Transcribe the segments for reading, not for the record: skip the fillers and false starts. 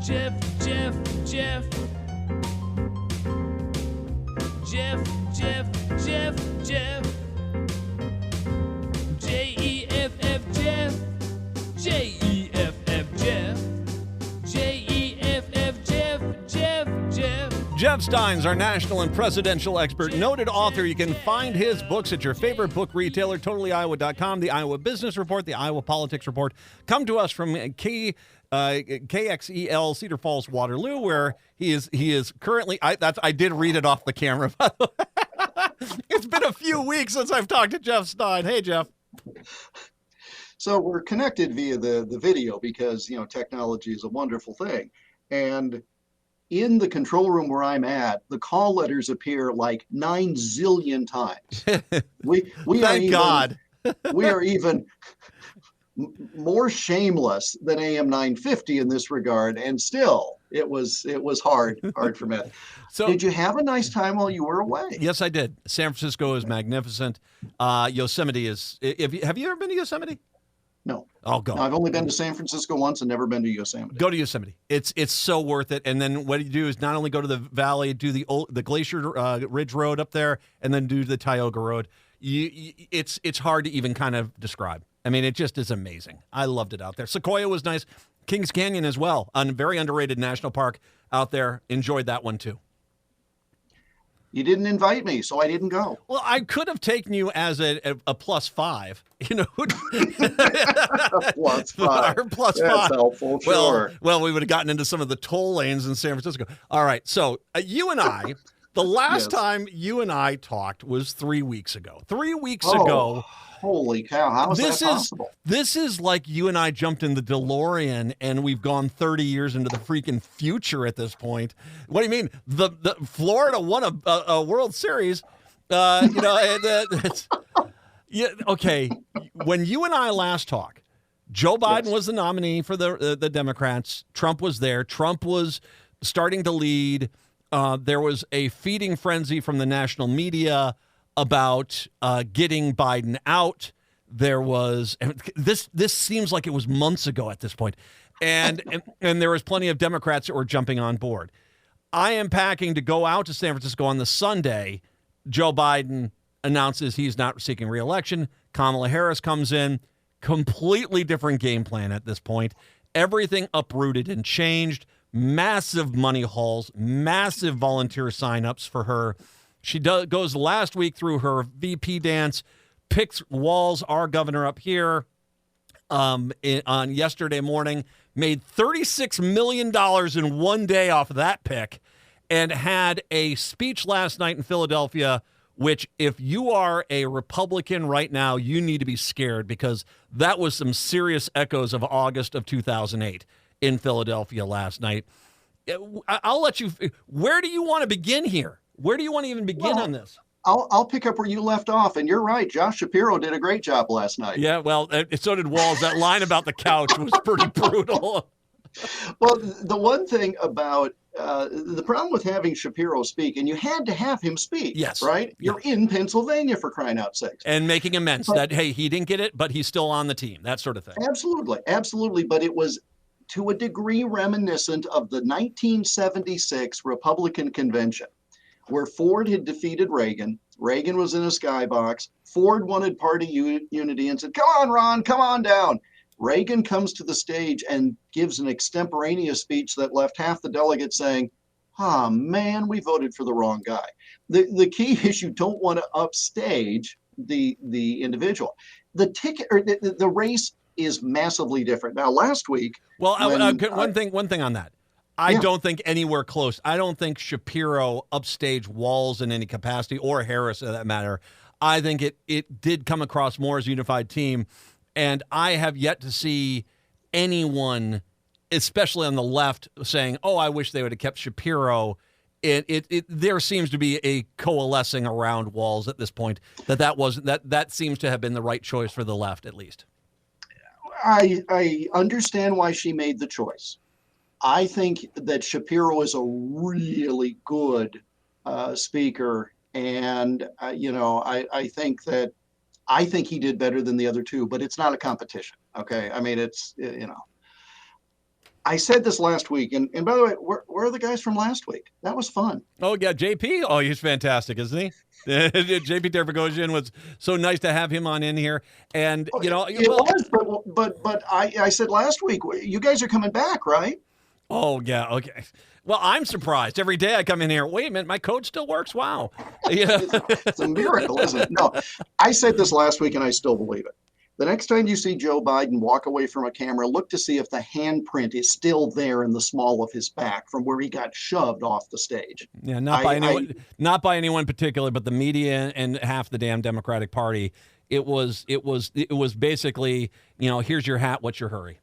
Jeff, Jeff, Jeff. Jeff, Jeff, Jeff, Jeff. Jeff, Jeff. Jeff, Jeff. Jeff. Jeff Stein's our national and presidential expert, noted author. You can find his books at your favorite book retailer, totallyiowa.com, the Iowa Business Report, the Iowa Politics Report. Come to us from KXEL Cedar Falls, Waterloo, where he is currently. I did read it off the camera, by the way. It's been a few weeks since I've talked to Jeff Stein. Hey, Jeff. So we're connected via the video because, technology is a wonderful thing. And in the control room where I'm at, the call letters appear like 9 zillion times. We Thank God. We are even more shameless than AM 950 in this regard, and still it was hard for me. So, did you have a nice time while you were away? Yes, I did. San Francisco is magnificent. Yosemite is. Have you ever been to Yosemite? No. I'll go. No, I've only been to San Francisco once and never been to Yosemite. Go to Yosemite. It's so worth it. And then what you do is not only go to the valley, do the Glacier Ridge Road up there, and then do the Tioga Road. It's hard to even kind of describe. I mean, it just is amazing. I loved it out there. Sequoia was nice. Kings Canyon as well, a very underrated national park out there. Enjoyed that one too. You didn't invite me, so I didn't go. Well, I could have taken you as a +5, +5. Or +5. That's helpful, sure. Well, we would have gotten into some of the toll lanes in San Francisco. All right, so you and I, the last time you and I talked was 3 weeks ago. 3 weeks ago. Holy cow, how is that possible? This is like you and I jumped in the DeLorean and we've gone 30 years into the freaking future at this point. What do you mean? The Florida won a World Series. Okay. When you and I last talked, Joe Biden was the nominee for the Democrats. Trump was there. Trump was starting to lead. There was a feeding frenzy from the national media about getting Biden out. There was this seems like it was months ago at this point. And there was plenty of Democrats that were jumping on board. I am packing to go out to San Francisco on the Sunday. Joe Biden announces he's not seeking re-election. Kamala Harris comes in. Completely different game plan at this point. Everything uprooted and changed. Massive money hauls, massive volunteer signups for her. She goes last week through her VP dance, picks Walz, our governor up here, on yesterday morning, made $36 million in one day off of that pick, and had a speech last night in Philadelphia, which if you are a Republican right now, you need to be scared because that was some serious echoes of August of 2008 in Philadelphia last night. I'll let you, where do you want to begin here? Where do you want to even begin on this? I'll pick up where you left off, and you're right. Josh Shapiro did a great job last night. Yeah, well, so did Walz. That line about the couch was pretty brutal. Well, the one thing about the problem with having Shapiro speak, and you had to have him speak, yes, right? You're in Pennsylvania, for crying out sakes. And making amends that, hey, he didn't get it, but he's still on the team, that sort of thing. Absolutely. But it was to a degree reminiscent of the 1976 Republican convention, where Ford had defeated Reagan. Reagan was in a skybox. Ford wanted party unity and said, come on, Ron, come on down. Reagan comes to the stage and gives an extemporaneous speech that left half the delegates saying, man, we voted for the wrong guy. The key is you don't want to upstage the individual. The ticket or the race is massively different. Now, last week. Well, one thing on that. I don't think anywhere close. I don't think Shapiro upstaged Walz in any capacity, or Harris for that matter. I think it did come across more as a unified team, and I have yet to see anyone, especially on the left, saying, "Oh, I wish they would have kept Shapiro." There seems to be a coalescing around Walz at this point that seems to have been the right choice for the left, at least. I understand why she made the choice. I think that Shapiro is a really good speaker, and I think he did better than the other two, but it's not a competition. Okay, I mean it's I said this last week, and by the way, where are the guys from last week? That was fun. Oh, yeah, JP. Oh, he's fantastic, isn't he? JP Terpagosian was so nice to have him on in here. And, It was, but I said last week, you guys are coming back, right? Oh, yeah, okay. Well, I'm surprised. Every day I come in here, wait a minute, my code still works? Wow. Yeah. It's a miracle, isn't it? No, I said this last week, and I still believe it. The next time you see Joe Biden walk away from a camera, look to see if the handprint is still there in the small of his back from where he got shoved off the stage. Yeah, not by anyone particular, but the media and half the damn Democratic Party. It was basically, here's your hat, what's your hurry?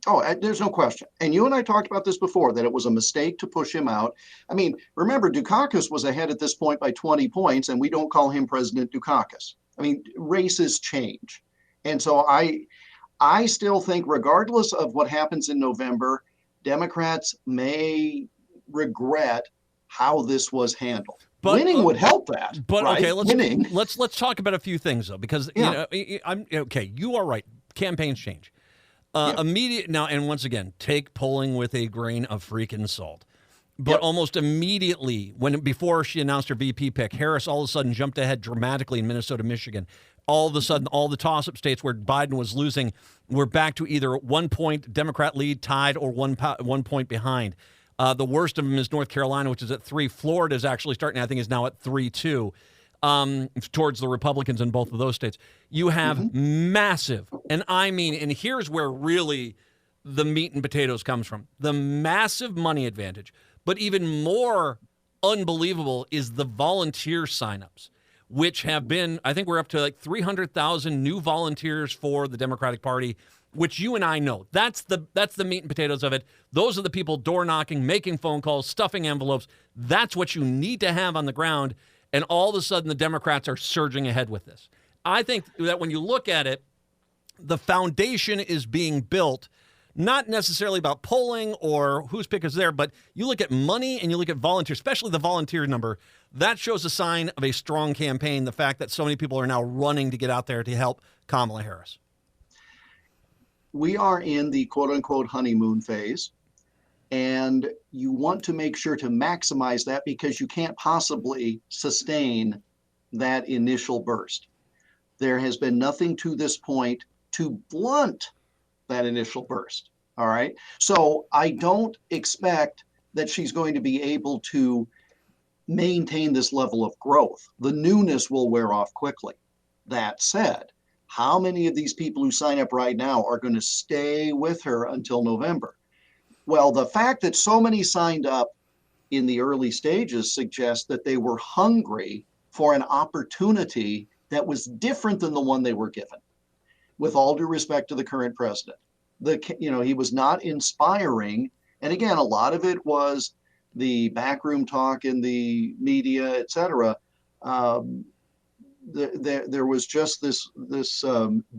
Oh, there's no question. And you and I talked about this before, that it was a mistake to push him out. I mean, remember, Dukakis was ahead at this point by 20 points, and we don't call him President Dukakis. I mean, races change. And so I still think, regardless of what happens in November, Democrats may regret how this was handled. But, winning would help that. But right? Okay, winning. Let's talk about a few things though, because I'm okay. You are right. Campaigns change. Immediate now, and once again, take polling with a grain of freaking salt. But almost immediately, before she announced her VP pick, Harris all of a sudden jumped ahead dramatically in Minnesota, Michigan. All of a sudden, all the toss-up states where Biden was losing were back to either 1 point Democrat lead, tied, or 1 point behind. The worst of them is North Carolina, which is at 3. Florida is actually starting, I think, is now at 3-2 towards the Republicans in both of those states. You have massive, and here's where really the meat and potatoes comes from, the massive money advantage. But even more unbelievable is the volunteer signups, which have been, I think we're up to like 300,000 new volunteers for the Democratic Party, which you and I know. That's the meat and potatoes of it. Those are the people door knocking, making phone calls, stuffing envelopes. That's what you need to have on the ground. And all of a sudden, the Democrats are surging ahead with this. I think that when you look at it, the foundation is being built, not necessarily about polling or whose pick is there, but you look at money and you look at volunteers, especially the volunteer number. That shows a sign of a strong campaign, the fact that so many people are now running to get out there to help Kamala Harris. We are in the quote-unquote honeymoon phase, and you want to make sure to maximize that because you can't possibly sustain that initial burst. There has been nothing to this point to blunt that initial burst. All right. So I don't expect that she's going to be able to maintain this level of growth. The newness will wear off quickly. That said, how many of these people who sign up right now are going to stay with her until November? Well, the fact that so many signed up in the early stages suggests that they were hungry for an opportunity that was different than the one they were given. With all due respect to the current president, he was not inspiring. And again, a lot of it was the backroom talk in the media, et cetera. There was just this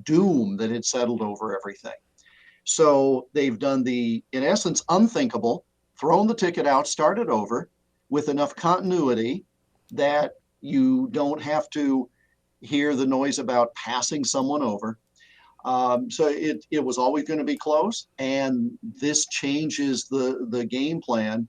doom that had settled over everything. So they've done in essence, unthinkable, thrown the ticket out, started over with enough continuity that you don't have to hear the noise about passing someone over. So it was always going to be close, and this changes the game plan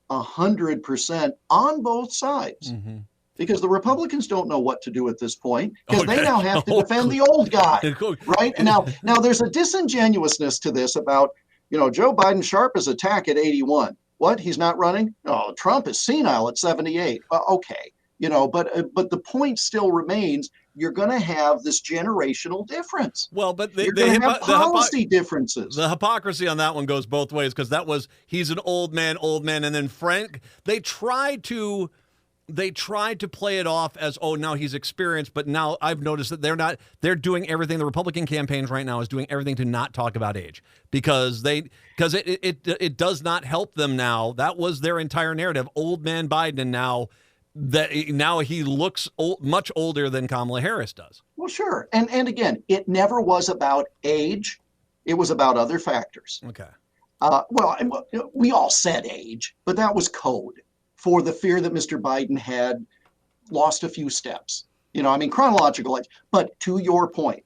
100% on both sides. Mm-hmm. Because the Republicans don't know what to do at this point because they now have to defend the old guy, right? And now there's a disingenuousness to this about, Joe Biden sharp as a tack at 81. What? He's not running? Oh, Trump is senile at 78. Well, okay, but the point still remains. You're going to have this generational difference. Well, but you're going to have policy differences. The hypocrisy on that one goes both ways because he's an old man, and then Frank. They tried to play it off as, oh, now he's experienced, but now I've noticed that they're doing everything. The Republican campaigns right now is doing everything to not talk about age because it does not help them now. That was their entire narrative, old man Biden, and now he looks much older than Kamala Harris does. Well, sure. And again, it never was about age. It was about other factors. Okay. We all said age, but that was code for the fear that Mr. Biden had lost a few steps, chronological age. But to your point,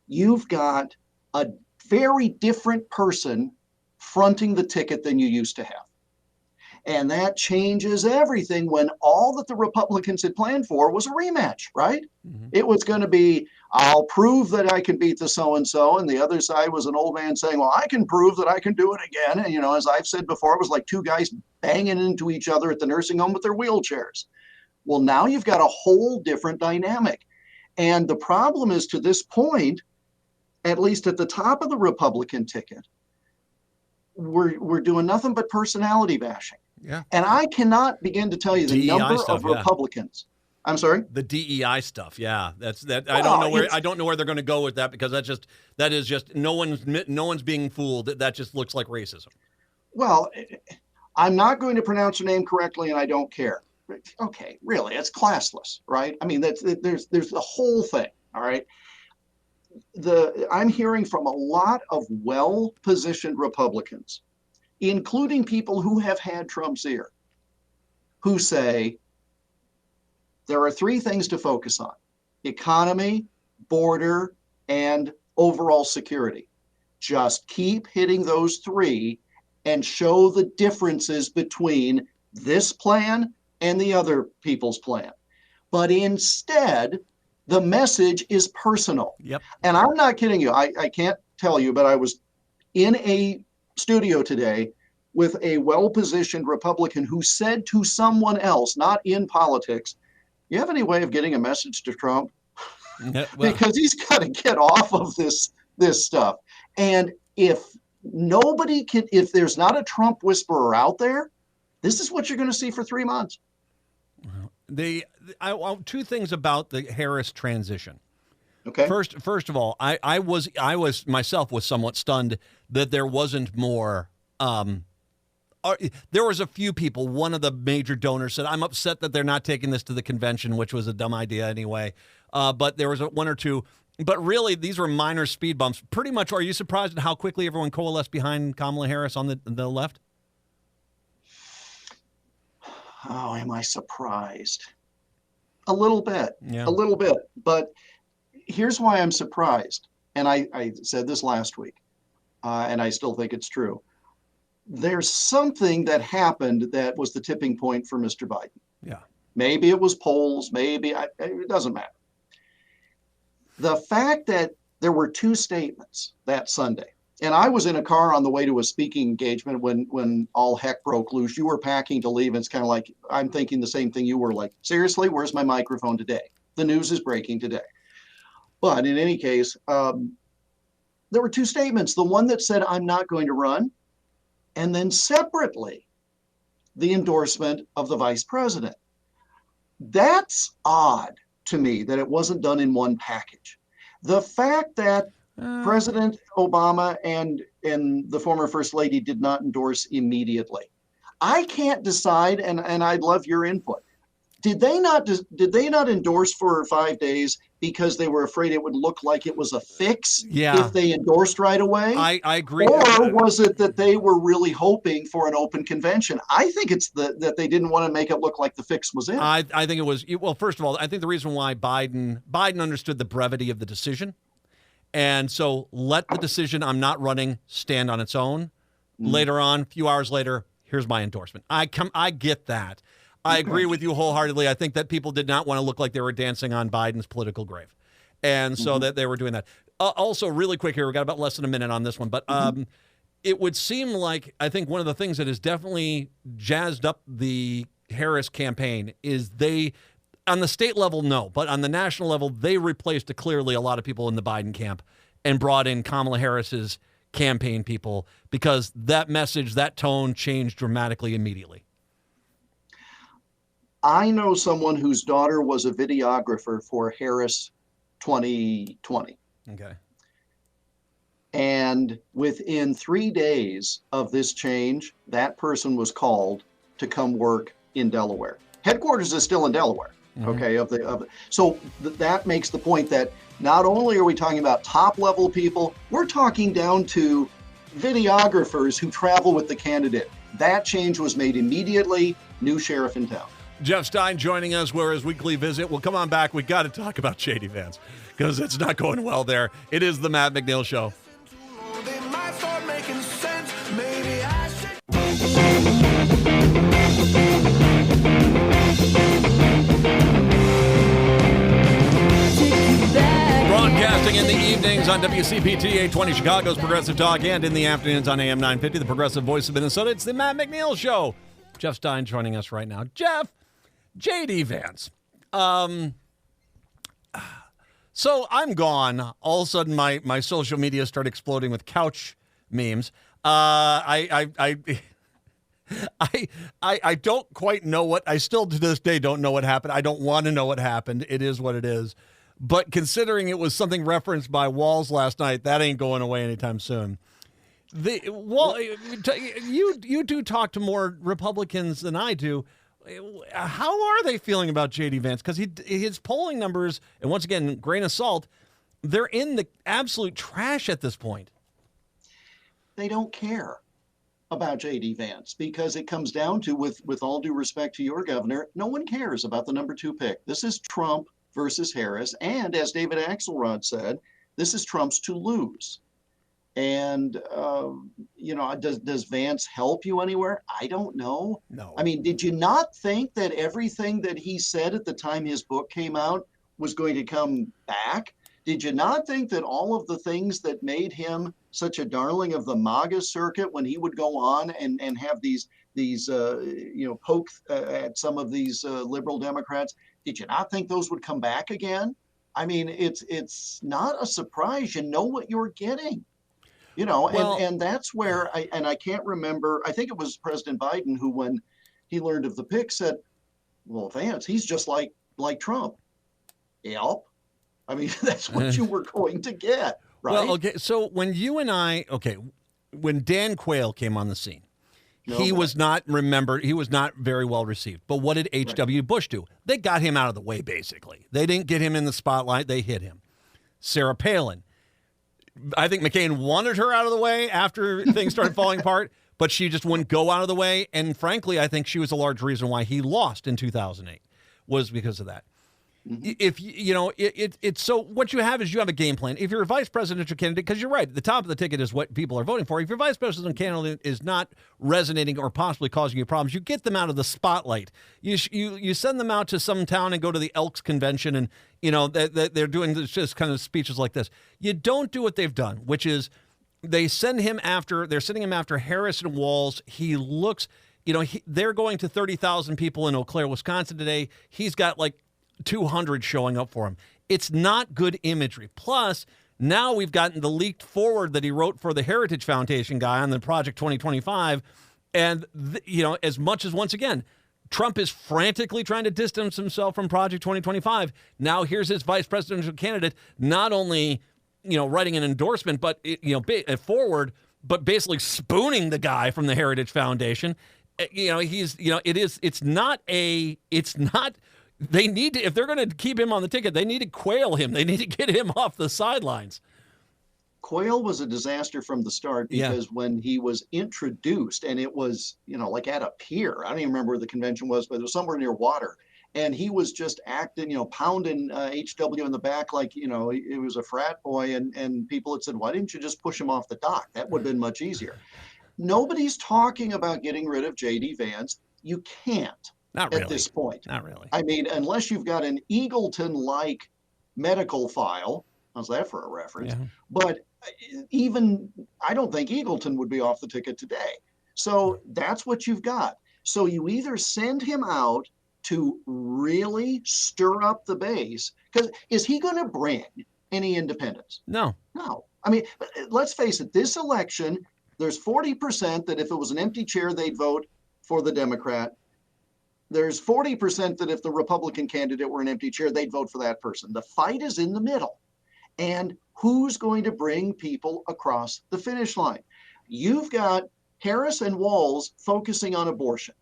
you've got a very different person fronting the ticket than you used to have. And that changes everything when all that the Republicans had planned for was a rematch, right? Mm-hmm. It was going to be, I'll prove that I can beat the so-and-so. And the other side was an old man saying, well, I can prove that I can do it again. And, as I've said before, it was like two guys banging into each other at the nursing home with their wheelchairs. Well, now you've got a whole different dynamic. And the problem is, to this point, at least at the top of the Republican ticket, we're doing nothing but personality bashing. Yeah. And I cannot begin to tell you the DEI number stuff, of Republicans. I'm sorry? The DEI stuff. Yeah. That's that. Well, I don't know where they're going to go with that, because that is just no one's being fooled. That just looks like racism. Well, I'm not going to pronounce your name correctly, and I don't care. Okay, really, it's classless, right? I mean, there's the whole thing. All right. I'm hearing from a lot of well-positioned Republicans, including people who have had Trump's ear, who say there are three things to focus on: economy, border, and overall security. Just keep hitting those three and show the differences between this plan and the other people's plan. But instead, the message is personal. Yep. And I'm not kidding you. I can't tell you, but I was in a studio today with a well-positioned Republican who said to someone else, not in politics, you have any way of getting a message to Trump? Yeah, well, because he's got to get off of this stuff. And if there's not a Trump whisperer out there, this is what you're going to see for 3 months. Two things about the Harris transition. Okay. First of all, I was myself was somewhat stunned that there wasn't more. There was a few people. One of the major donors said, "I'm upset that they're not taking this to the convention," which was a dumb idea anyway. But there was one or two. But really, these were minor speed bumps. Pretty much, are you surprised at how quickly everyone coalesced behind Kamala Harris on the left? Oh, am I surprised? A little bit. Yeah. A little bit. But here's why I'm surprised. And I said this last week, and I still think it's true. There's something that happened that was the tipping point for Mr. Biden. Yeah. Maybe it was polls. It doesn't matter. The fact that there were two statements that Sunday, and I was in a car on the way to a speaking engagement when all heck broke loose. You were packing to leave, and it's kind of like, I'm thinking the same thing you were, like, seriously, where's my microphone today? The news is breaking today. But in any case, there were two statements. The one that said, I'm not going to run, and then separately, the endorsement of the vice president. That's odd to me that it wasn't done in one package. The fact that President Obama and the former First Lady did not endorse immediately. I can't decide, and I'd love your input. Did they not endorse for 5 days because they were afraid it would look like it was a fix if they endorsed right away? I agree. Or was it that they were really hoping for an open convention? I think it's that they didn't want to make it look like the fix was in. I think it was, well, first of all, I think the reason why Biden understood the brevity of the decision. And so let the decision, I'm not running, stand on its own. Later on, a few hours later, here's my endorsement. I get that. I agree with you wholeheartedly. I think that people did not want to look like they were dancing on Biden's political grave. And so that they were doing that. Also, really quick here, we've got about less than a minute on this one, but it would seem like, I think one of the things that has definitely jazzed up the Harris campaign is on the state level, no, but on the national level, they replaced clearly a lot of people in the Biden camp and brought in Kamala Harris's campaign people, because that message, that tone changed dramatically immediately. I know someone whose daughter was a videographer for Harris 2020. Okay. And within 3 days of this change, that person was called to come work in Delaware. Headquarters is still in Delaware. Okay. So that makes the point that not only are we talking about top level people, we're talking down to videographers who travel with the candidate. That change was made immediately. New sheriff in town. Jeff Stein joining us for his weekly visit. We'll come on back. We got to talk about JD Vance because it's not going well there. It is the Matt McNeil Show. They might start making sense. Maybe on WCPT 820 Chicago's Progressive Talk and in the afternoons on AM 950, the Progressive Voice of Minnesota. It's the Matt McNeil Show. Jeff Stein joining us right now. Jeff, JD Vance. So I'm gone. All of a sudden, my social media started exploding with couch memes. I don't quite know what. I still to this day don't know what happened. I don't want to know what happened. It is what it is. But considering it was something referenced by Walz last night, that ain't going away anytime soon. You do talk to more Republicans than I do. How are they feeling about JD Vance? Because his polling numbers, and once again, grain of salt, they're in the absolute trash at this point. They don't care about JD Vance because it comes down to, with all due respect to your governor, no one cares about the number 2 pick. This is Trump versus Harris. And as David Axelrod said, this is Trump's to lose. And, does Vance help you anywhere? I don't know. No. I mean, did you not think that everything that he said at the time his book came out was going to come back? Did you not think that all of the things that made him such a darling of the MAGA circuit when he would go on and have these poke at some of these liberal Democrats, did you not think those would come back again? I mean, it's not a surprise. You know what you're getting. And that's where I can't remember. I think it was President Biden who, when he learned of the pick, said, well, Vance, he's just like Trump. Yep. I mean, that's what you were going to get, right? Well, okay. So when when Dan Quayle came on the scene, he was not remembered. He was not very well received. But what did H.W. Bush do? They got him out of the way, basically. They didn't get him in the spotlight. They hit him. Sarah Palin. I think McCain wanted her out of the way after things started falling apart, but she just wouldn't go out of the way. And frankly, I think she was a large reason why he lost in 2008 was because of that. Mm-hmm. If it's so what you have is you have a game plan. If you're a vice presidential candidate, because you're right, the top of the ticket is what people are voting for. If your vice presidential candidate is not resonating or possibly causing you problems, you get them out of the spotlight. You send them out to some town and go to the Elks convention, and they're doing just kind of speeches like this. You don't do what they've done, which is they're sending him after Harris and Walz. He looks, they're going to 30,000 people in Eau Claire, Wisconsin today. He's got like 200 showing up for him. It's not good imagery. Plus, now we've gotten the leaked forward that he wrote for the Heritage Foundation guy on the Project 2025. And, as much as, once again, Trump is frantically trying to distance himself from Project 2025, now here's his vice presidential candidate not only, writing an endorsement, but, forward, but basically spooning the guy from the Heritage Foundation. They need to, if they're going to keep him on the ticket, they need to Quayle him. They need to get him off the sidelines. Quayle was a disaster from the start because when he was introduced, and it was, like at a pier, I don't even remember where the convention was, but it was somewhere near water. And he was just acting, pounding HW in the back like, it was a frat boy. And people had said, why didn't you just push him off the dock? That would have been much easier. Nobody's talking about getting rid of JD Vance. You can't. Not really. At this point. Not really. I mean, unless you've got an Eagleton-like medical file. How's that for a reference? Yeah. But even, I don't think Eagleton would be off the ticket today. So that's what you've got. So you either send him out to really stir up the base, because is he going to bring any independents? No. I mean, let's face it, this election, there's 40% that if it was an empty chair, they'd vote for the Democrat. There's 40% that if the Republican candidate were an empty chair, they'd vote for that person. The fight is in the middle. And who's going to bring people across the finish line? You've got Harris and Walz focusing on abortion.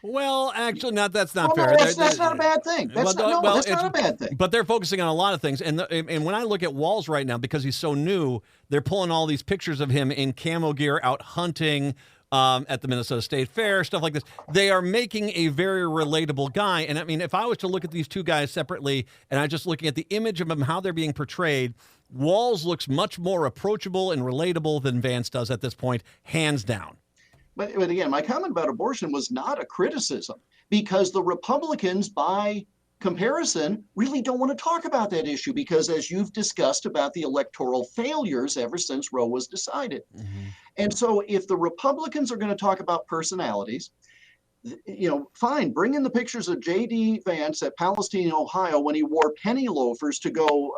Well, actually, that's not fair. That's not a bad thing. That's not a bad thing. But they're focusing on a lot of things. And when I look at Walz right now, because he's so new, they're pulling all these pictures of him in camo gear out hunting, at the Minnesota State Fair, stuff like this. They are making a very relatable guy. And I mean, if I was to look at these two guys separately, and I'm just looking at the image of them, how they're being portrayed, Walz looks much more approachable and relatable than Vance does at this point, hands down. But again, my comment about abortion was not a criticism, because the Republicans, by comparison, really don't want to talk about that issue because, as you've discussed about the electoral failures ever since Roe was decided. Mm-hmm. And so if the Republicans are going to talk about personalities, fine, bring in the pictures of JD Vance at Palestine, Ohio, when he wore penny loafers to go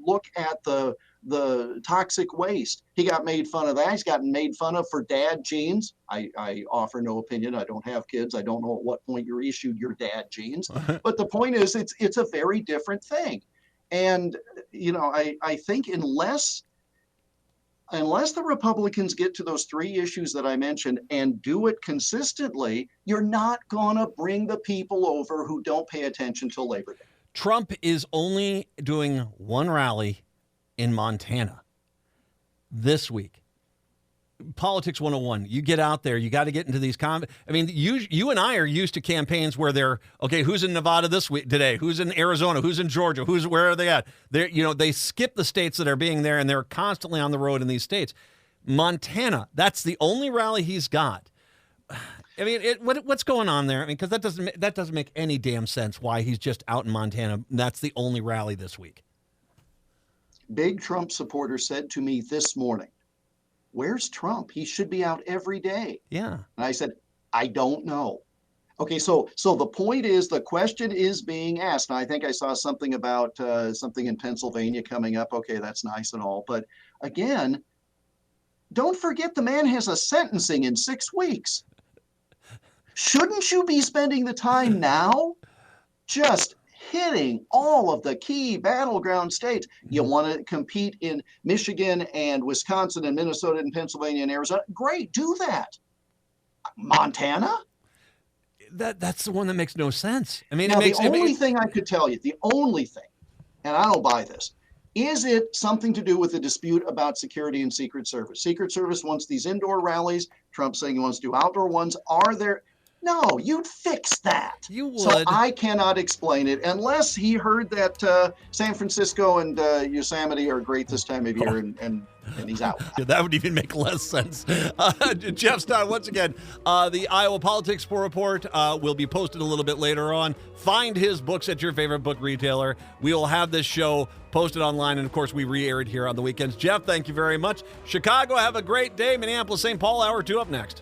look at the toxic waste. He got made fun of that. He's gotten made fun of for dad jeans. I offer no opinion. I don't have kids. I don't know at what point you're issued your dad jeans. But the point is, it's a very different thing. And, I think unless the Republicans get to those three issues that I mentioned and do it consistently, you're not going to bring the people over who don't pay attention till Labor Day. Trump is only doing one rally in Montana this week. Politics 101. You get out there, you got to get into these you and I are used to campaigns where they're, okay, who's in Nevada this week today? Who's in Arizona? Who's in Georgia? Where are they at? They skip the states that are being there, and they're constantly on the road in these states. Montana, that's the only rally he's got. I mean, what's going on there? I mean, because that doesn't make any damn sense why he's just out in Montana. That's the only rally this week. Big Trump supporter said to me this morning, "Where's Trump? He should be out every day." Yeah. And I said, "I don't know." Okay, so the point is, the question is being asked. And I think I saw something about something in Pennsylvania coming up. Okay, that's nice and all. But again, don't forget the man has a sentencing in 6 weeks. Shouldn't you be spending the time now just hitting all of the key battleground states? You want to compete in Michigan and Wisconsin and Minnesota and Pennsylvania and Arizona? Great, do that. Montana? That's the one that makes no sense. I mean, now, the only thing I could tell you, the only thing, and I don't buy this, is it something to do with the dispute about security and Secret Service? Secret Service wants these indoor rallies. Trump's saying he wants to do outdoor ones. Are there? No, you'd fix that. You would. So I cannot explain it unless he heard that San Francisco and Yosemite are great this time of year, and he's out. Yeah, that would even make less sense. Jeff Stein, once again, the Iowa Politics Report will be posted a little bit later on. Find his books at your favorite book retailer. We will have this show posted online, and of course, we re-air it here on the weekends. Jeff, thank you very much. Chicago, have a great day. Minneapolis, St. Paul, Hour 2 up next.